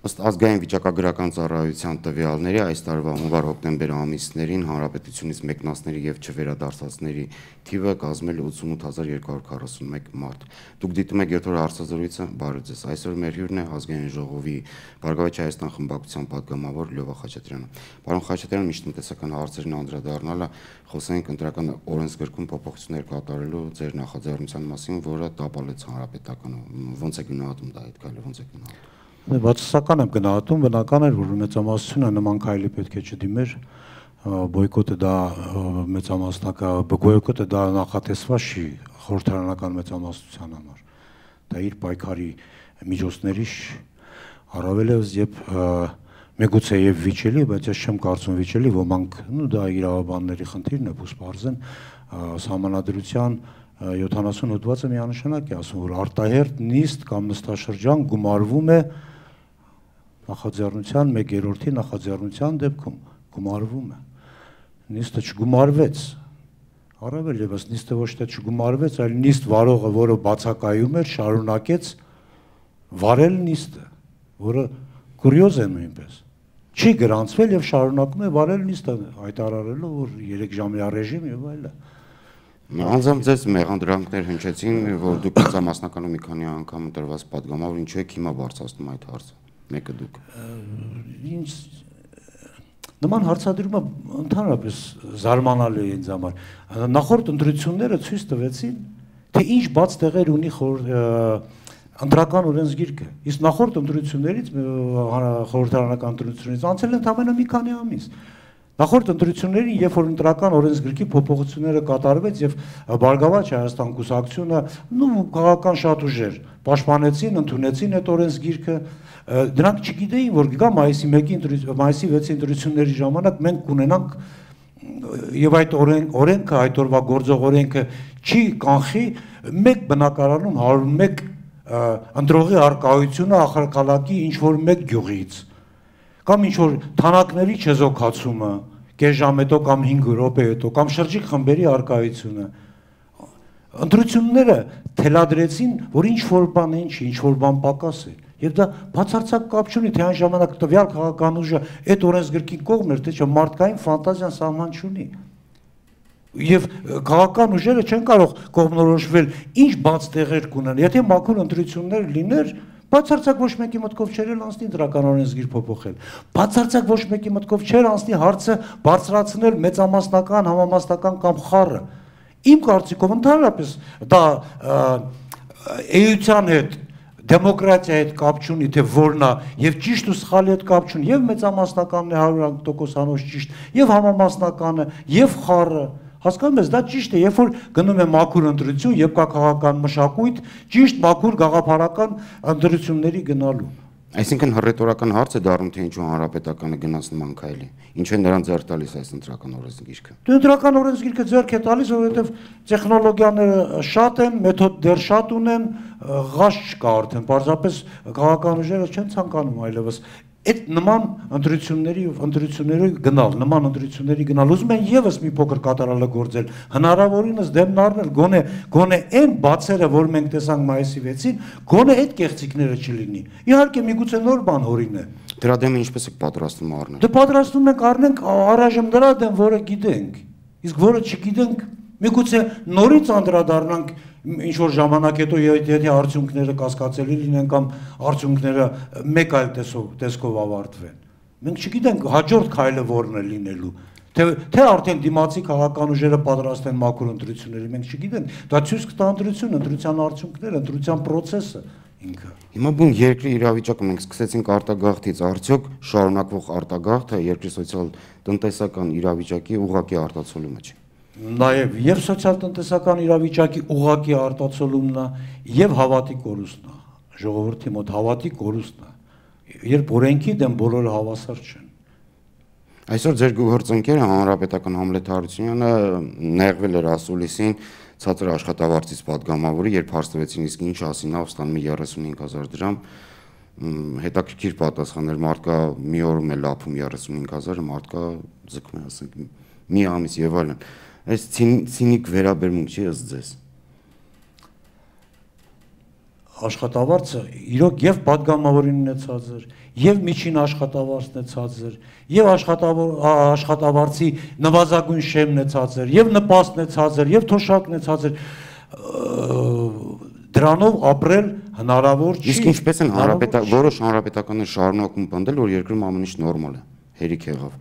Ըստ ազգային վիճակագրական ծառայության տվյալների այս տարվա հունվար-հոկտեմբեր ամիսներին հանրապետությունից մեկնածների եւ չվերադարձածների թիվը կազմել 88241 մարդ։ Դուք դիտում եք երթորը հարցազրույցը, բարև ձեզ։ Այսօր մեր հյուրն է ազգային ժողովի Բարգավաճ Հայաստան խմբակցության պատգամավոր Լյովա Խաչատրյանը։ Պարոն Խաչատրյան, միշտ տնտեսական հարցերին անդրադառնալը խոսենք ընտրական օրենսգրքում փոփոխություններ կատարելու ձեր նախաձեռնության մասին, որը տապալեց հանրապետականը։ Ոնց է գնահատում դա այդ քայլը, ոնց է գնահատում։ Բացասական եմ գնահատում, բնական էր, որ մեծամասնությունը նման քայլի պետք է չդիմեր, բոյկոտը դա մեծամասնակա, բոյկոտը դա նախատեսված չի խորհրդարանական մեծամասնության համար, դա իր պայքարի միջոցների առավել եւս երբ մեգուցե եւ վիճելի, բայց ես չեմ կարծում վիճելի, ոմանք, դա իրավաբանների խնդիրն է, բուսպարզեն սահմանադրության 70 հոդվածը միանշանակ է ասում, որ արտահերթ նիստ կամ նստաշրջան գումարվում է նախաձեռնության 1/3-ի նախաձեռնության դեպքում գումարվում է։ Նիստը չգումարվեց։ Առավել եւս նիստը ոչ թե չգումարվեց, այլ նիստ վարողը, որը բացակայում էր, շարունակեց վարել նիստը, որը կուրիոզ է նույնպես։ Չի գրանցվել եւ շարունակում է վարել նիստը, հայտարարելով, որ 3 ժամյա ռեժիմ եւ այլն։ Անձամբ ձեզ մեղանդրանքներ հնչեցին, որ դուք մեծամասնականում մի քանի անգամ ընտրված պատգամավոր, ինչու եք հիմա բարձրացնում այդ հարցը։ Մեկը դուք։ Ինչ նման հարցադրումը ընդհանրապես զարմանալի է ինձ համար։ Նախորդ ընտրությունները ցույց տվեցին, թե ինչ բաց տեղեր ունի ընտրական օրենսգիրքը։ Իսկ նախորդ ընտրություններից, խորհրդարանական ընտրություններից անցել են ընդամենը մի քանի ամիս։ Նախորդ ընտրություններին, երբ որ ընտրական օրենսգրքի փոփոխությունները կատարվեց եւ Բարգավաճ Հայաստան կուսակցությունը, քաղաքական շատ ուժեր պաշտպանեցին, ընդունեցին այդ օրենսգիրքը, դրանք չգիտեին, որ գա մայիսի 6-ի 6-ի ընտրությունների ժամանակ մենք կունենանք եւ այդ օրենքը, այդ օրվա գործող օրենքը չի կանխի մեկ բնակարանում 101 ընտրողի արկայությունը ախալքալակի ինչ որ մեկ գյուղից կամ ինչ որ թանակների չեզոքացումը, կես ժամ հետո կամ 5 րոպե հետո, կամ շրջիկ խմբերի արկայությունը։ Ընտրությունները թելադրեցին, որ ինչ որ բան է, ինչ որ բան պակաս է։ Եվ դա բացարձակ կապ չունի, թե այն ժամանակ տվյալ քաղաքական ուժը այդ օրենսգրքի կողմ էր, թե չէ, մարդկային ֆանտազիան սահման չունի։ Եվ քաղաքական ուժերը չեն կարող կողմնորոշվել ինչ բաց տեղեր կունեն։ Եթե մաքուր ընտրություններ լիներ, բացարձակ ոչ մեկի մտքով չէր անցնի դրական օրենսգիր փոփոխել։ Բացարձակ ոչ մեկի մտքով չէր անցնի հարցը բարձրացնել մեծամասնական, համամասնական կամ խառը։ Իմ կարծիքով ընդհանրապես դա էության հետ, դեմոկրատիայի հետ կապ չունի, թե որն է, եւ ճիշտ ու սխալի հետ կապ չունի, եւ մեծամասնականն է 100%-անոց ճիշտ, եւ համամասնականը, եւ խառը։ Հասկանում ես, դա ճիշտ է, երբ որ գնում է մաքուր ընտրություն, երբ կա քաղաքական մշակույթ, ճիշտ մաքուր գաղափարական ընտրությունների գնալու։ Այսինքն հռետորական հարց է դառնում, թե ինչու հանրապետականը գնաց նման քայլի։ Ինչու են նրան ձեռք տալիս այս ընտրական օրենսգիրքը։ Դու ընտրական օրենսգիրքը ձեռք է տալիս, որովհետև տեխնոլոգիաները շատ են, մեթոդ դեռ շատ ունեն, ղաշ չկա արդեն, պարզապես քաղաքական ուժերը չեն ցանկանում այլևս այդ նման ընտրությունների գնալ, նման ընտրությունների գնալ, ուզում են եւս մի փոքր կատարելագործել, հնարավորինս դեմն առնել, գոնե այն բացերը, որ մենք տեսանք մայիսի 6-ին, գոնե այդ կեղծիքները չլինի։ Իհարկե միգուցե նոր բան հորինե։ Դրա դեմ ինչպես եք պատրաստվում առնել։ Դե պատրաստվում ենք առնենք առայժմ դրա դեմ, որը գիտենք, իսկ որը չգիտենք, միգուցե նորից անդրադառնանք ինչ որ ժամանակ հետո եթե արդյունքները կասկածելի լինեն կամ արդյունքները մեկ այլ տեսքով ավարտվեն։ Մենք չգիտենք հաջորդ քայլը որն է լինելու, թե արդեն դիմացի քաղաքական ուժերը պատրաստ են մաքուր ընտրությունների, մենք չգիտենք։ Դա ցույց կտա ընտրության արդյունքները, ընտրության process-ը ինքը։ Հիմա բուն երկրի իրավիճակը մենք սկսեցինք արտագաղթից, արդյոք շարունակվող արտագաղթը երկրի սոցիալ-տնտեսական իրավիճակի ուղղակի արտացոլումը չի։ Նաև եւ սոցիալ-տնտեսական իրավիճակի ուղղակի արտացոլումն է եւ հավատի կորուստն է, ժողովրդի մոտ հավատի կորուստն է, երբ օրենքի դեմ բոլորը հավասար չեն։ Այսօր ձեր գործընկերը հանրապետական Համլետ Հարությունյանը նեղվել էր ասուլիսին ցածր աշխատավարձից պատգամավորի, երբ հարցրեցին իսկ ինչ ասինավ ստանում 35000 դրամ, հետաքրքիր պատասխաներ, մարդկա մի օրում է լափում 35000-ը, մարդկա ձգում է, ասենք մի ամիս եւ այլն։ Այս ցինիկ վերաբերմունք չի ըստ ձեզ։ աշխատավարձը իրոք եւ падգամավորին ունեցած էր, եւ միջին աշխատավարձն ունեցած էր, եւ աշխատավարձի նվազագույն շեմն ունեցած էր, եւ նպաստն ունեցած էր, եւ թոշակն ունեցած էր, դրանով ապրել հնարավոր չի։ Իսկ ինչպես են որոշ հանրապետականներ շարունակում պնդել, որ երկրում ամեն ինչ նորմալ է, հերիք եղավ,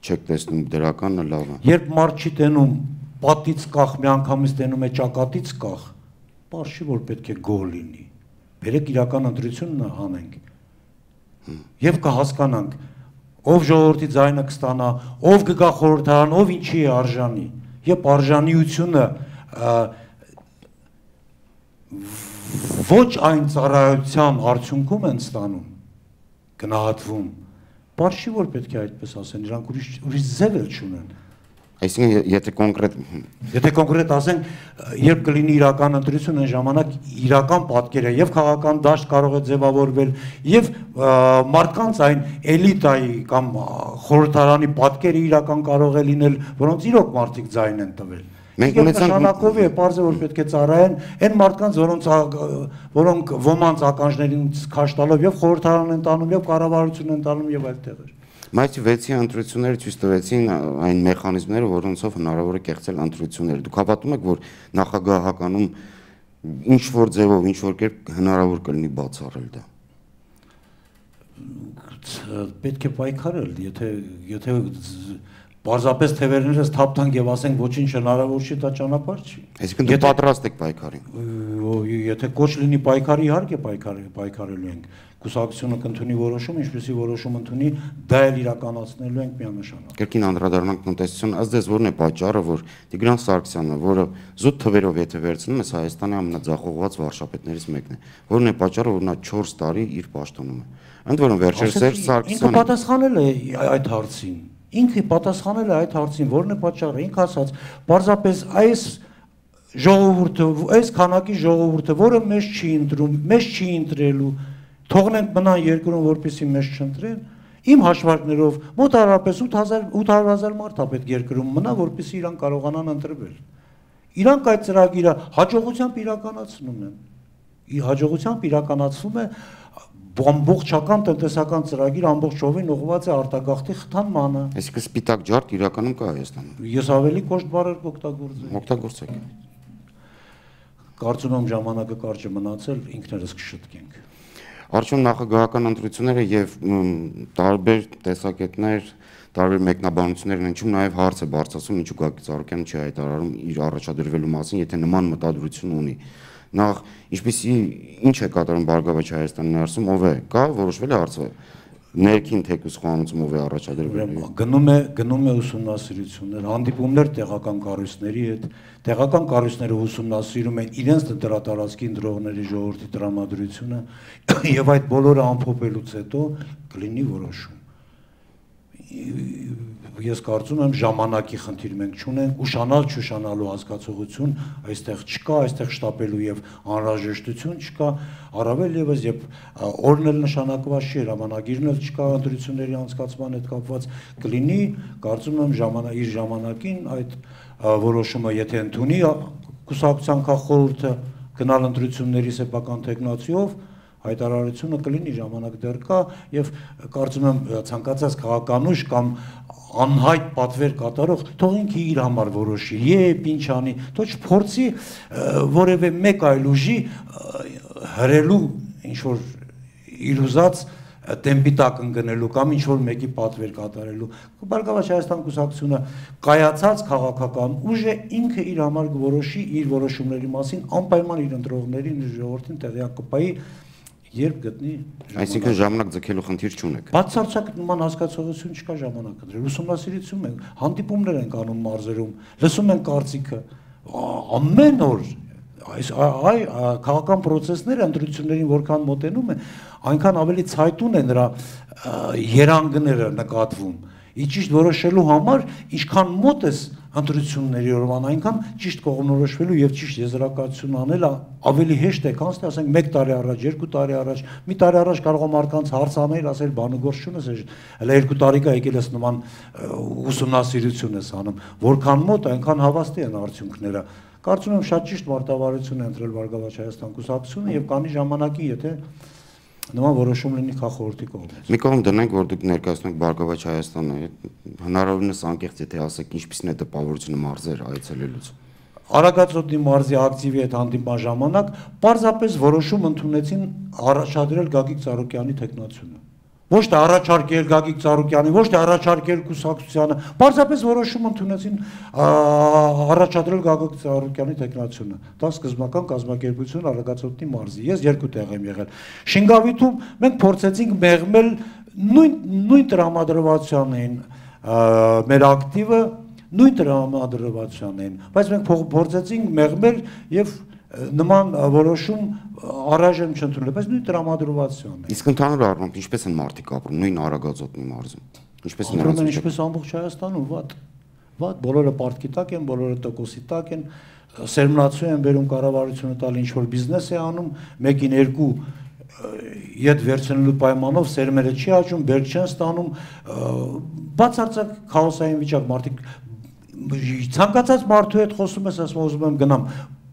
չեք տեսնում դրականը լավ է։ Երբ մարդ չի տենում պատից կախ, մի անգամից տենում է ճակատից կախ, պարշի որ պետք է գոհ լինի։ Բերեք իրական ընտրությունն անենք։ Եվ կհասկանանք, ով ժողովրդի ձայնը կստանա, ով կգա խորհրդարան, ով ինչի է արժանի։ Երբ արժանիությունը ոչ այն ծառայության արդյունքում են ստանում, գնահատվում, պարշի որ պետք է այդպես ասեն, իրանք ուրիշ ձև էլ չունեն։ Այսինքն եթե կոնկրետ ասենք, երբ կլինի իրական ընտրություն, այն ժամանակ իրական պատկերը եւ քաղաքական դաշտ կարող է ձևավորվել եւ մարդկանց այն էլիտայի կամ խորհրդարանի պատկերը իրական կարող է լինել, որոնց իրոք մարդիկ ձայն են տվել։ Մենք նշանակով է բարձր որ պետք է ծառայեն այն մարդկանց, որոնք ոմանց ականջներին քաշ տալով եւ խորհրդարան են տանում եւ կառավարություն են տանում եւ այլ տեղեր։ Մայիսի 6-ի ընտրությունները ցույց տվեցին այն մեխանիզմները, որոնցով հնարավոր է կեղծել ընտրությունները։ Դուք հավատում եք, որ նախագահականում ինչ որ ձևով, ինչ որ կերպ հնարավոր կլինի բացառել դա։ Պետք է պայքարել, եթե պարզապես թևերներս թափթանք եւ ասենք ոչինչ հնարավոր չի, դա ճանապարհ չի։ Այսինքն դուք պատրաստ եք պայքարին։ Եթե կոչ լինի պայքարի, իհարկե պայքարելու ենք։ Կուսակցությունը կընդունի որոշում, ինչպեսի որոշում ընդունի, դա էլ իրականացնելու ենք միանշանակ։ Կրկին անդրադառնանք տնտեսություն, ըստ ձեզ որն է պատճառը, որ Տիգրան Սարգսյանը, որը զուտ թվերով եթե վերցնում ես Հայաստանի ամենաձախողված վարչապետներից մեկն է, որն է պատճառը, որ նա 4 տարի իր պաշտոնում է։ Ընդ որում վերջերս Սերժ Սարգսյանը ինքը պատասխանել է այդ հարցին։ Ինքը պատասխանել է այդ հարցին, որն է պատճառը, ինքը ասաց, պարզապես այս ժողովուրդը, այս քանակի ժողովուրդը, որը մեզ չի ընտրում, մեզ չի ընտրելու, թողնենք մնան երկրում, որպեսզի մեզ չընտրեն, իմ հաշվարկներով մոտ առապես 800,000 մարդ է պետք երկրում մնա, որպեսզի իրանք կարողանան ընտրվել։ Իրանք այդ ծրագիրը հաջողությամբ իրականացնում են։ Հաջողությամբ իրականացվում է ամբողջական տնտեսական ծրագիր ամբողջովին ուղղված է արտագաղթի խթանմանը։ Այսինքն սպիտակ ջարդ իրականում կա Հայաստանում։ Ես ավելի կոշտ բառեր կօգտագործեմ։ Օգտագործեք։ Կարծում եմ ժամանակը կարճ է մնացել, ինքներս կշտկենք։ Արդյոք նախագահական ընտրությունները եւ տարբեր տեսակետներ, տարբեր մեկնաբանություններ են ինչու նաեւ հարց է բարձրացում, ինչու Գագիկ Ծառուկյանը չի հայտարարում իր առաջադրվելու մասին, եթե նման մտադրություն ունի։ Նախ ինչպեսի ինչ է կատարում Բարգավաճ Հայաստանի ներսում, ով է, կա որոշվել է հարցը ներքին թեկուզ խոհանոցում ով է առաջադրվել։ Գնում է ուսումնասիրություններ, հանդիպումներ տեղական կառույցների հետ, տեղական կառույցները ուսումնասիրում են իրենց դրատարածքի ընտրողների ժողովրդի տրամադրությունը եւ այդ բոլորը ամփոփելուց հետո կլինի որոշում։ Ես կարծում եմ ժամանակի խնդիր մենք չունենք, ուշանալ չուշանալու հասկացողություն այստեղ չկա, այստեղ շտապելու եւ անհրաժեշտություն չկա, առավել եւս երբ օրն էլ նշանակված չի, ժամանակիրն էլ չկա ընտրությունների անցկացման հետ կապված, կլինի, կարծում եմ իր ժամանակին այդ որոշումը եթե ընդունի կուսակցության խորհուրդը գնալ ընտրությունների սեփական տեխնացիով հայտարարությունը կլինի ժամանակ դեռ կա եւ կարծում եմ ցանկացած քաղաքանուշ կամ անհայտ պատվեր կատարող թող ինքը իր համար որոշի, երբ ինչ անի, թող չփորձի որևէ մեկ այլ ուժի հրելու ինչ որ իր ուզած տեմպի տակ ընկնելու կամ ինչ որ մեկի պատվեր կատարելու։ Բարգավաճ Հայաստան կուսակցությունը կայացած քաղաքական ուժ է, ինքը իր համար կորոշի իր որոշումների մասին անպայման իր ընտրողներին, իր ժողովրդին տեղյակ կպայի երբ գտնի։ Այսինքն ժամանակ ձգելու խնդիր չունեք։ Բացարձակ նման հասկացողություն չկա ժամանակ ընտրել։ Ուսումնասիրություն ենք, հանդիպումներ ենք անում մարզերում, լսում ենք կարծիքը, ամեն օր այս քաղաքական process-ները ընտրություններին որքան մոտենում է, այնքան ավելի ցայտուն է նրա երանգները նկատվում։ Ճիշտ որոշելու համար ինչքան մոտ ես ընտրությունների օրվան, այնքան ճիշտ կողմնորոշվելու եւ ճիշտ եզրակացություն անել ավելի հեշտ է, քան ասենք 1 տարի առաջ, 2 տարի առաջ, մի տարի առաջ կարող եմ մարդկանց հարց անել, ասել բանուգործ չունես, հələ 2 տարի կա եկել ես նման ուսումնասիրություն ես անում, որքան մոտ այնքան հավաստի են արդյունքները։ Կարծում եմ շատ ճիշտ մարտավարություն է ընտրել Բարգավաճ Հայաստան կուսակցությունը եւ կանի ժամանակի, եթե նման որոշում լինի քաղաքորդի կողմից։ Մի կողմ դնենք, որ դուք ներկայացնեք Բարգավաճ Հայաստանը, հնարավորինս անկեղծ, եթե ասեք ինչպիսին է տպավորությունը մարզեր այցելելուց։ Արագածոտնի մարզի ակտիվի հետ հանդիպման ժամանակ պարզապես որոշում ընդունեցին առաջադրել Գագիկ Ծառուկյանի թեկնածությունը։ Ոչ թե առաջարկել Գագիկ Ծառուկյանին, ոչ թե առաջարկել կուսակցությանը, պարզապես որոշում ընդունեցին առաջադրել Գագիկ Ծառուկյանի թեկնածությունը։ Դա սկզբնական կազմակերպություն Արագածոտնի մարզի։ Ես երկու տեղ եմ եղել։ Շինգավիթում մենք փորձեցինք մեղմել նույն տրամադրվածության մեր ակտիվը նույն տրամադրվածության էին, բայց մենք փորձեցինք մեղմել եւ նման որոշում առայժմ չընդունել, բայց նույն տրամադրվածության է։ Իսկ ընդհանուր առմամբ ինչպես են մարդիկ ապրում նույն Արագածոտնի մարզում։ Ինչպես են ապրում են ինչպես ամբողջ Հայաստանում, վատ, բոլորը պարտքի տակ են, բոլորը տոկոսի տակ են, սերմնացու են բերում կառավարությունը տալ ինչ որ բիզնես է անում, մեկին երկու իդ վերցնելու պայմանով սերմերը չի աճում, բերք չեն ստանում, բացարձակ քաոսային վիճակ, մարդիկ ցանկացած մարդու հետ խոսում ես, ասում ուզում եմ գնամ,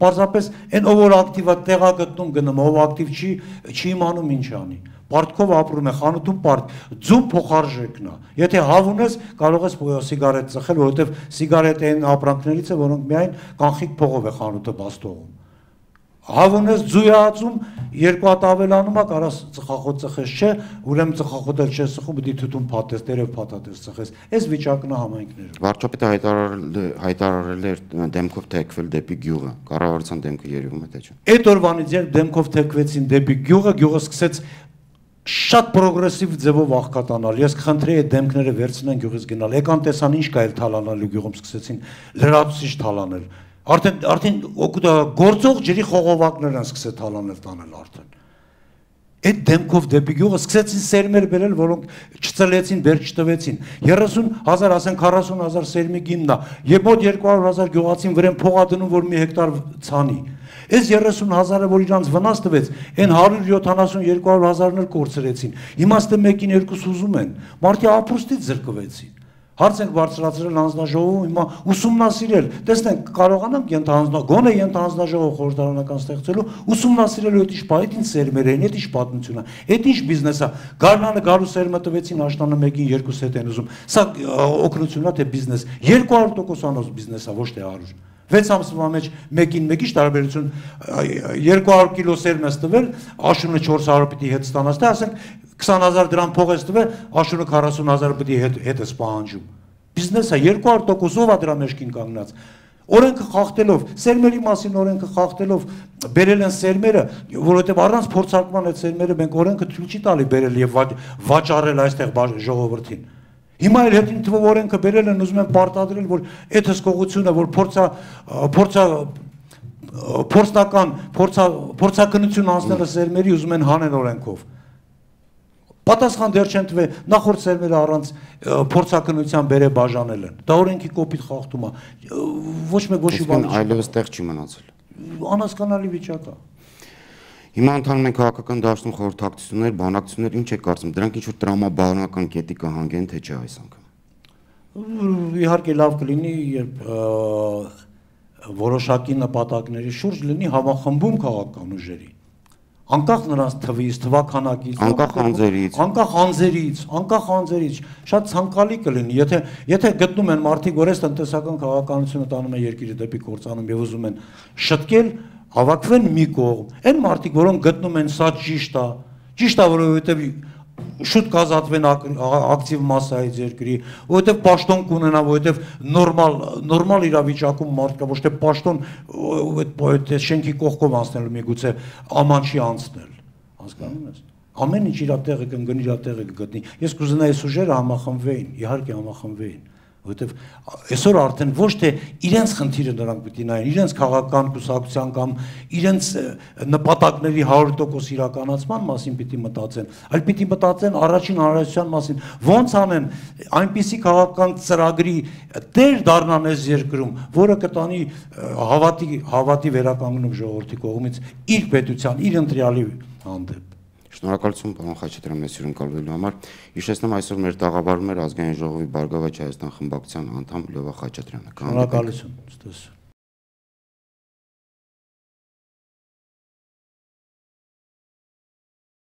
պարզապես այն ով որ ակտիվ է տեղա գտնում գնում, ով ակտիվ չի իմանում ինչ անի, պարտքով ապրում է, խանութում պարտ, ձում փոխարժեքն է, եթե հավ ունես կարող ես սիգարետ ծխել, որովհետև սիգարետը այն ապրանքներից է, որոնք միայն կանխիկ փողով է խանութը բաց թողում։ Հավ ունես ձույ ածում, երկու հատ ավելանում է, կարաս ծխախոտ ծխես չէ, ուրեմն ծխախոտել չես ծխում, պիտի թութուն փաթես, տերև փաթաթես ծխես։ Այս վիճակն է համայնքներում։ Վարչապետը հայտարարել էր դեմքով թեքվել դեպի գյուղը, կառավարության դեմքը երևում է թե չէ։ Այդ օրվանից երբ դեմքով թեքվեցին դեպի գյուղը սկսեց շատ պրոգրեսիվ ձևով աղքատանալ։ Ես խնդրեի այդ դեմքները վերցնեն գյուղից գնալ։ Եկան տեսան ինչ կա այլ թալանալու գյուղում, սկսեցին լրացուցիչ թալանել։ Արդեն գործող ջրի խողովակներ են սկսել թալանել տանել արդեն։ Այդ դեմքով դեպի գյուղը սկսեցին սերմեր բերել, որոնք չծլեցին, բերք չտվեցին։ 30,000, ասենք 40,000 սերմի գինն է, եւ մոտ 200,000 գյուղացին վրան փողա դնում, որ մի հեկտար ցանի։ Այս 30,000-ը, որ իրանց վնաս տվեց, այն 170-200,000-ներ կորցրեցին։ Իմաստը մեկին երկուս ուզում են, մարդի ապրուստից զրկվեցին։ Հարց ենք բարձրացրել հանձնաժողովում, հիմա ուսումնասիրել, տեսնենք կարողանանք գոնե ենթահանձնաժողով խորհրդարանական ստեղծելու, ուսումնասիրելու այդ ինչ բա, այդ ինչ սերմեր են, այդ ինչ պատմություն է, այդ ինչ բիզնես է, գարնանը գալու սերմը տվեցին, աշնանը մեկին երկուս հետ են ուզում, սա օգնություն է թե բիզնես, 200%-անոց բիզնես է, ոչ թե 100։ 6 ամսվա մեջ մեկին մեկի տարբերություն 200 կիլո սերմ ես տվել, աշունը 400 պիտի հետ ստանաս, թե ասենք 20,000 դրամ փող ես տվել, աշունը 40,000 պիտի հետ ես պահանջում։ Բիզնեսը 200%-ով է դրա մեջքին կանգնած։ Օրենքը խախտելով, սերմերի մասին օրենքը խախտելով բերել են սերմերը, որովհետև առանց փորձարկման այդ սերմերը մենք օրենքը թույլ չի տալի բերել եւ վաճառել այստեղ ժողովրդին։ Հիմա էլ հետին թվով օրենքը բերել են, ուզում են պարտադրել, որ այդ հսկողությունը, որ փորձակնություն անցնելը սերմերի ուզում են հանեն օրենքով։ Պատասխան դեռ չեն տվել, նախորդ սերմերը առանց փորձակնության բերե բաժանել են։ Դա օրենքի կոպիտ խախտում է։ Ոչ մեկ ոչի բան այլևս տեղ չի մնացել։ Անհասկանալի վիճակ է։ Հիմա ընթանում են քաղաքական դաշտում խորհրդակցություններ, բանակցություններ, ինչ է կարծում, դրանք ինչ-որ տրամաբանական կետի կհանգեն, թե չէ այս անգամ։ Իհարկե լավ կլինի, երբ որոշակի նպատակների շուրջ լինի համախմբում քաղաքական ուժերի։ Անկախ նրանց թվից, թվականակից, անկախ անձերից, շատ ցանկալի կլինի, եթե գտնում են մարդիկ, որ այս տնտեսական քաղաքականությունը տանում են երկիրը դեպի կործանում եւ ուզում են շտկել, հավաքվեն մի կողմ, այն մարդիկ, որոնք գտնում են սա ճիշտ է, որովհետև շուտ կազատվեն ակտիվ մասսայից երկրի, որովհետև պաշտոն կունենա, որովհետև նորմալ իրավիճակում մարդկա, ոչ թե պաշտոն այդ շենքի կողքով անցնելու միգուցե աման չի անցնել, հասկանում ես։ Ամեն ինչ իր տեղը կընկնի, իր տեղը կգտնի։ Ես կուզենայի ուժերը համախմբվեին, իհարկե համախմբվեին, որովհետև այսօր արդեն ոչ թե իրենց խնդիրը նրանք պիտի նայեն, իրենց քաղաքական կուսակցության կամ իրենց նպատակների 100% իրականացման մասին պիտի մտածեն, այլ պիտի մտածեն առաջին հանրայնության մասին, ոնց անեն այնպիսի քաղաքական ծրագրի տեր դառնան այս երկրում, որը կտանի հավատի վերականգնում ժողովրդի կողմից իր պետության, իր ընտրյալի հանդեպ։ Շնորհակալություն պարոն Խաչատրյան մեզ հյուրընկալվելու համար։ Հիշեցնում այսօր մեր տաղավարում էր Ազգային ժողովի Բարգավաճ Հայաստան խմբակցության անդամ Լևա Խաչատրյանը։ Շնորհակալություն։